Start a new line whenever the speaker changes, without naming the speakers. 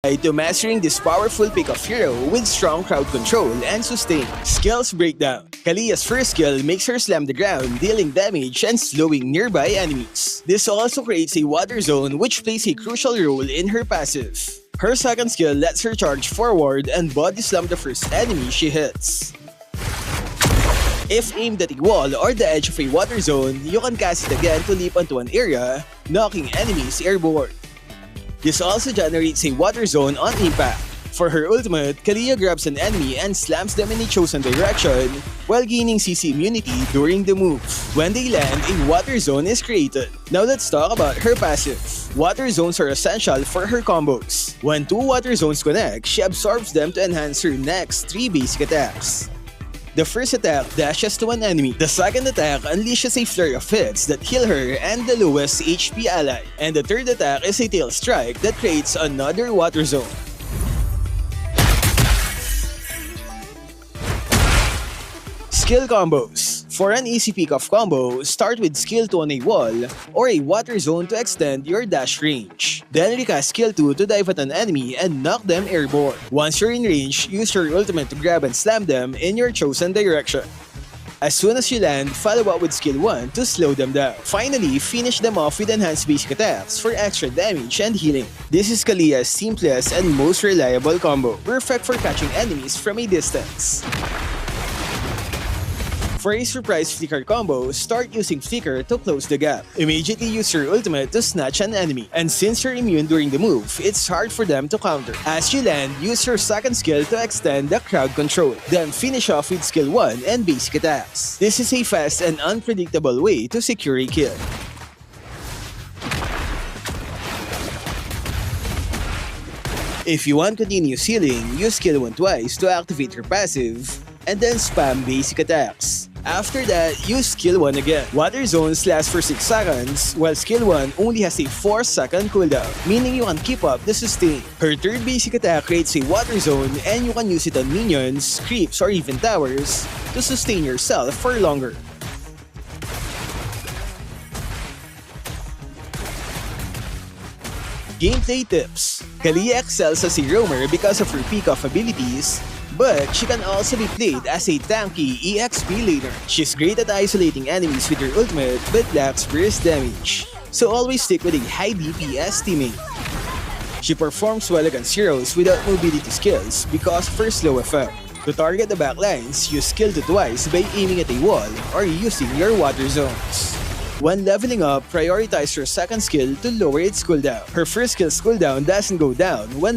To mastering this powerful pick-off hero with strong crowd control and sustain. Skills breakdown. Kalea's first skill makes her slam the ground, dealing damage and slowing nearby enemies. This also creates a water zone which plays a crucial role in her passive. Her second skill lets her charge forward and body slam the first enemy she hits. If aimed at a wall or the edge of a water zone, you can cast it again to leap onto an area, knocking enemies airborne. This also generates a water zone on impact. For her ultimate, Kalea grabs an enemy and slams them in a chosen direction while gaining CC immunity during the move. When they land, a water zone is created. Now let's talk about her passive. Water zones are essential for her combos. When two water zones connect, she absorbs them to enhance her next 3 basic attacks. The first attack dashes to an enemy. The second attack unleashes a flurry of hits that heal her and the lowest HP ally. And the third attack is a tail strike that creates another water zone. Skill combos. For an easy pick-off combo, start with skill 2 on a wall or a water zone to extend your dash range. Then recast skill 2 to dive at an enemy and knock them airborne. Once you're in range, use your ultimate to grab and slam them in your chosen direction. As soon as you land, follow up with skill 1 to slow them down. Finally, finish them off with enhanced basic attacks for extra damage and healing. This is Kalea's simplest and most reliable combo, perfect for catching enemies from a distance. For a surprise flicker combo, start using flicker to close the gap. Immediately use your ultimate to snatch an enemy. And since you're immune during the move, it's hard for them to counter. As you land, use your second skill to extend the crowd control. Then finish off with skill 1 and basic attacks. This is a fast and unpredictable way to secure a kill. If you want continuous healing, use skill 1 twice to activate your passive, and then spam basic attacks. After that, use skill 1 again. Water zones last for 6 seconds, while skill 1 only has a 4-second cooldown, meaning you can keep up the sustain. Her third basic attack creates a water zone and you can use it on minions, creeps, or even towers to sustain yourself for longer. Gameplay tips. Kalea excels as a roamer because of her pick-off abilities, but she can also be played as a tanky EXP laner. She's great at isolating enemies with her ultimate but lacks burst damage, so always stick with a high DPS teammate. She performs well against heroes without mobility skills because of her slow effect. To target the backlines, use skill 2 twice by aiming at a wall or using your water zones. When leveling up, prioritize your second skill to lower its cooldown. Her first skill's cooldown doesn't go down when